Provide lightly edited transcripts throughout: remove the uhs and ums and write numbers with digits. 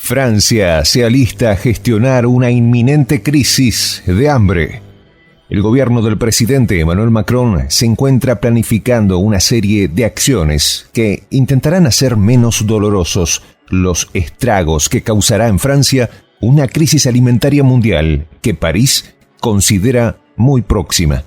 Francia se alista a gestionar una inminente crisis de hambre. El gobierno del presidente Emmanuel Macron se encuentra planificando una serie de acciones que intentarán hacer menos dolorosos los estragos que causará en Francia una crisis alimentaria mundial que París considera muy próxima.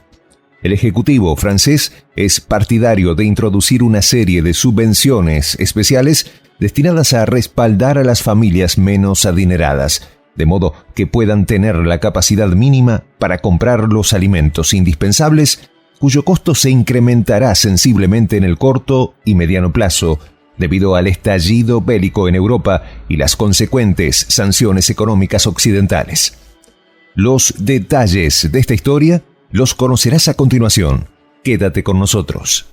El ejecutivo francés es partidario de introducir una serie de subvenciones especiales destinadas a respaldar a las familias menos adineradas, de modo que puedan tener la capacidad mínima para comprar los alimentos indispensables, cuyo costo se incrementará sensiblemente en el corto y mediano plazo, debido al estallido bélico en Europa y las consecuentes sanciones económicas occidentales. Los detalles de esta historia los conocerás a continuación. Quédate con nosotros.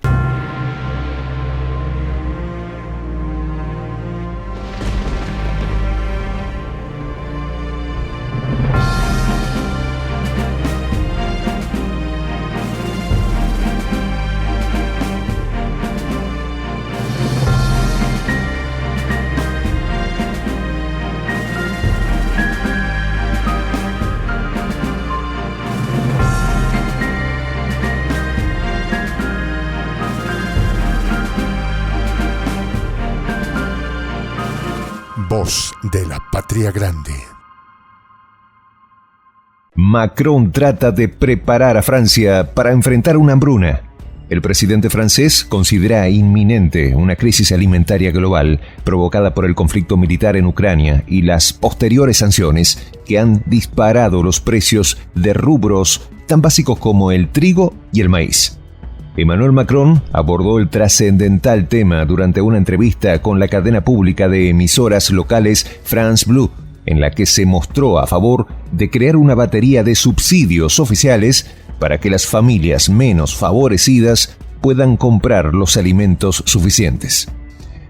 Voz de la Patria Grande. Macron trata de preparar a Francia para enfrentar una hambruna. El presidente francés considera inminente una crisis alimentaria global provocada por el conflicto militar en Ucrania y las posteriores sanciones que han disparado los precios de rubros tan básicos como el trigo y el maíz. Emmanuel Macron abordó el trascendental tema durante una entrevista con la cadena pública de emisoras locales France Bleu, en la que se mostró a favor de crear una batería de subsidios oficiales para que las familias menos favorecidas puedan comprar los alimentos suficientes.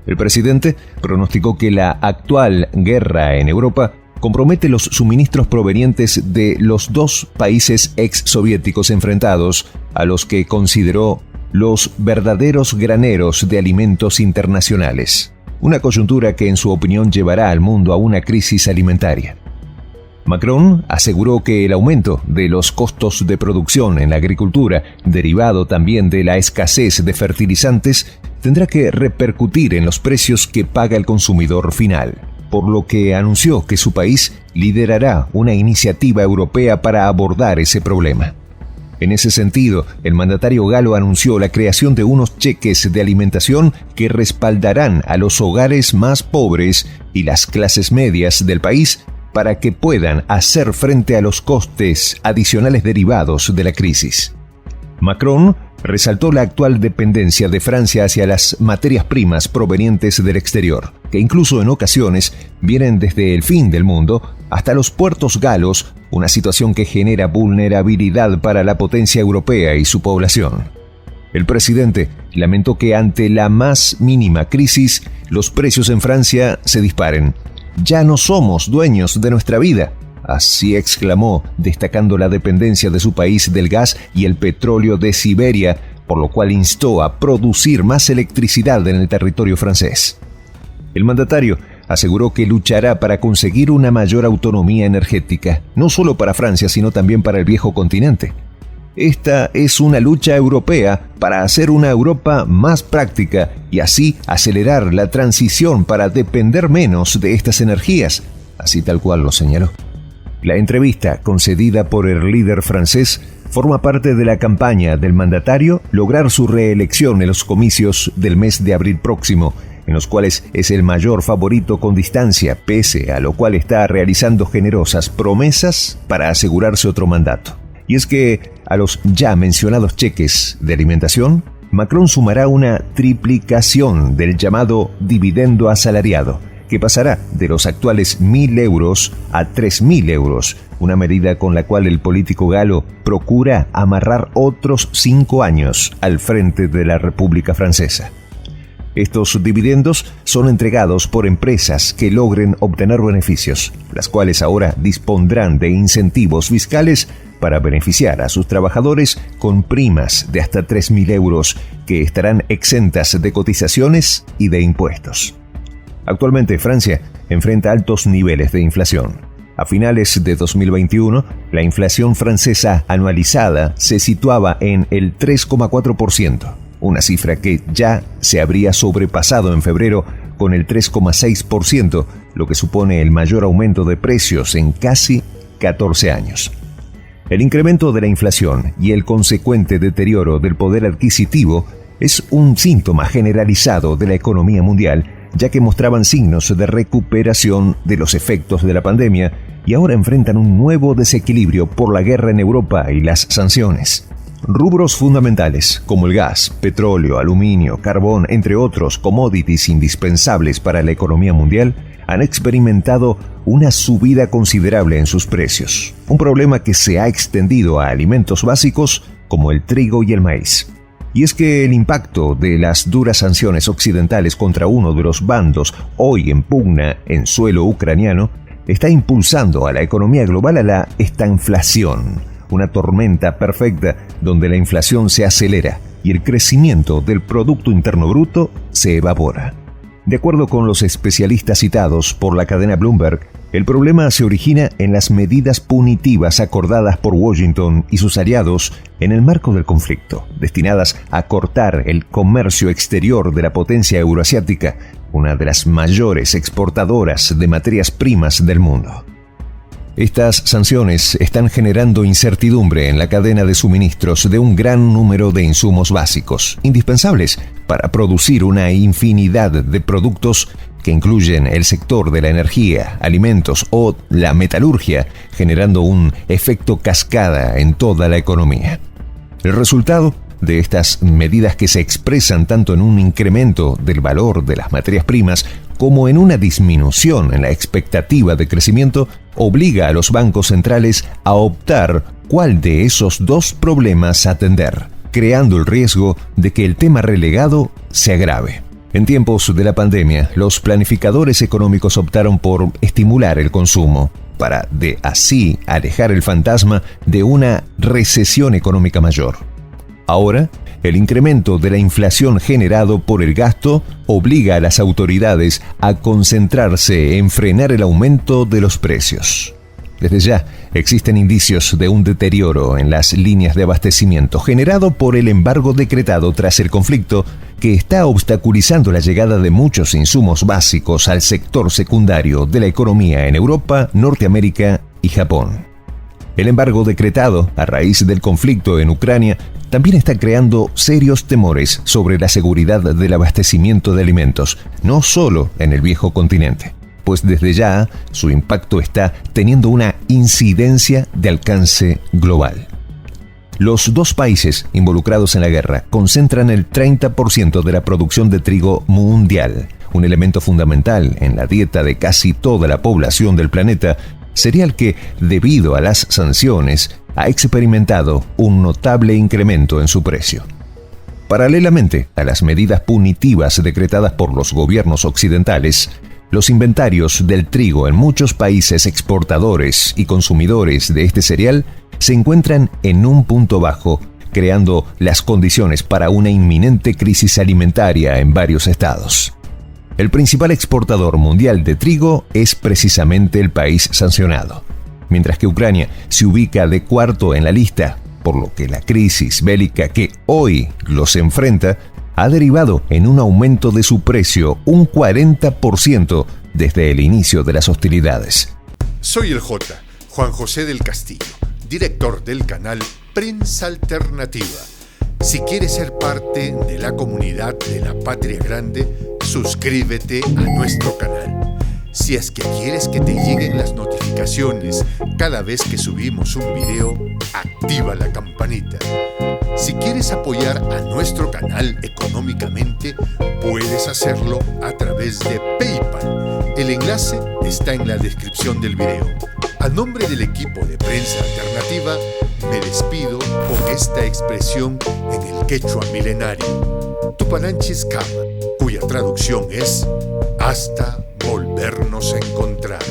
El presidente pronosticó que la actual guerra en Europa compromete los suministros provenientes de los dos países ex-soviéticos enfrentados, a los que consideró los verdaderos graneros de alimentos internacionales. Una coyuntura que en su opinión llevará al mundo a una crisis alimentaria. Macron aseguró que el aumento de los costos de producción en la agricultura, derivado también de la escasez de fertilizantes, tendrá que repercutir en los precios que paga el consumidor final, por lo que anunció que su país liderará una iniciativa europea para abordar ese problema. En ese sentido, el mandatario galo anunció la creación de unos cheques de alimentación que respaldarán a los hogares más pobres y las clases medias del país para que puedan hacer frente a los costes adicionales derivados de la crisis. Macron resaltó la actual dependencia de Francia hacia las materias primas provenientes del exterior, que incluso en ocasiones vienen desde el fin del mundo hasta los puertos galos, una situación que genera vulnerabilidad para la potencia europea y su población. El presidente lamentó que ante la más mínima crisis, los precios en Francia se disparen. «Ya no somos dueños de nuestra vida», así exclamó, destacando la dependencia de su país del gas y el petróleo de Siberia, por lo cual instó a producir más electricidad en el territorio francés. El mandatario aseguró que luchará para conseguir una mayor autonomía energética, no solo para Francia, sino también para el viejo continente. Esta es una lucha europea para hacer una Europa más práctica y así acelerar la transición para depender menos de estas energías, así tal cual lo señaló. La entrevista concedida por el líder francés forma parte de la campaña del mandatario lograr su reelección en los comicios del mes de abril próximo, en los cuales es el mayor favorito con distancia, pese a lo cual está realizando generosas promesas para asegurarse otro mandato. Y es que a los ya mencionados cheques de alimentación, Macron sumará una triplicación del llamado dividendo asalariado, que pasará de los actuales 1.000 euros a 3.000 euros, una medida con la cual el político galo procura amarrar otros 5 años al frente de la República Francesa. Estos dividendos son entregados por empresas que logren obtener beneficios, las cuales ahora dispondrán de incentivos fiscales para beneficiar a sus trabajadores con primas de hasta 3.000 euros que estarán exentas de cotizaciones y de impuestos. Actualmente Francia enfrenta altos niveles de inflación. A finales de 2021, la inflación francesa anualizada se situaba en el 3,4%, una cifra que ya se habría sobrepasado en febrero con el 3,6%, lo que supone el mayor aumento de precios en casi 14 años. El incremento de la inflación y el consecuente deterioro del poder adquisitivo es un síntoma generalizado de la economía mundial, ya que mostraban signos de recuperación de los efectos de la pandemia y ahora enfrentan un nuevo desequilibrio por la guerra en Europa y las sanciones. Rubros fundamentales como el gas, petróleo, aluminio, carbón, entre otros commodities indispensables para la economía mundial, han experimentado una subida considerable en sus precios, un problema que se ha extendido a alimentos básicos como el trigo y el maíz. Y es que el impacto de las duras sanciones occidentales contra uno de los bandos hoy en pugna en suelo ucraniano está impulsando a la economía global a la estanflación, una tormenta perfecta donde la inflación se acelera y el crecimiento del Producto Interno Bruto se evapora. De acuerdo con los especialistas citados por la cadena Bloomberg, el problema se origina en las medidas punitivas acordadas por Washington y sus aliados en el marco del conflicto, destinadas a cortar el comercio exterior de la potencia euroasiática, una de las mayores exportadoras de materias primas del mundo. Estas sanciones están generando incertidumbre en la cadena de suministros de un gran número de insumos básicos, indispensables para producir una infinidad de productos que incluyen el sector de la energía, alimentos o la metalurgia, generando un efecto cascada en toda la economía. El resultado de estas medidas, que se expresan tanto en un incremento del valor de las materias primas como en una disminución en la expectativa de crecimiento, obliga a los bancos centrales a optar cuál de esos dos problemas atender, creando el riesgo de que el tema relegado se agrave. En tiempos de la pandemia, los planificadores económicos optaron por estimular el consumo, para de así alejar el fantasma de una recesión económica mayor. Ahora, el incremento de la inflación generado por el gasto obliga a las autoridades a concentrarse en frenar el aumento de los precios. Desde ya, existen indicios de un deterioro en las líneas de abastecimiento generado por el embargo decretado tras el conflicto, que está obstaculizando la llegada de muchos insumos básicos al sector secundario de la economía en Europa, Norteamérica y Japón. El embargo decretado a raíz del conflicto en Ucrania también está creando serios temores sobre la seguridad del abastecimiento de alimentos, no solo en el viejo continente, pues desde ya su impacto está teniendo una incidencia de alcance global. Los dos países involucrados en la guerra concentran el 30% de la producción de trigo mundial, un elemento fundamental en la dieta de casi toda la población del planeta, cereal que, debido a las sanciones, ha experimentado un notable incremento en su precio. Paralelamente a las medidas punitivas decretadas por los gobiernos occidentales, los inventarios del trigo en muchos países exportadores y consumidores de este cereal se encuentran en un punto bajo, creando las condiciones para una inminente crisis alimentaria en varios estados. El principal exportador mundial de trigo es precisamente el país sancionado, mientras que Ucrania se ubica de cuarto en la lista, por lo que la crisis bélica que hoy los enfrenta ha derivado en un aumento de su precio un 40% desde el inicio de las hostilidades. Soy el J, Juan José del Castillo, director del canal Prensa Alternativa. Si quieres ser parte de la comunidad de la Patria Grande, suscríbete a nuestro canal. Si es que quieres que te lleguen las notificaciones cada vez que subimos un video, activa la campanita. Si quieres apoyar a nuestro canal económicamente, puedes hacerlo a través de PayPal. El enlace está en la descripción del video. A nombre del equipo de Prensa Alternativa, me despido con esta expresión en el quechua milenario, Tupananchis Kama, cuya traducción es hasta volvernos a encontrar.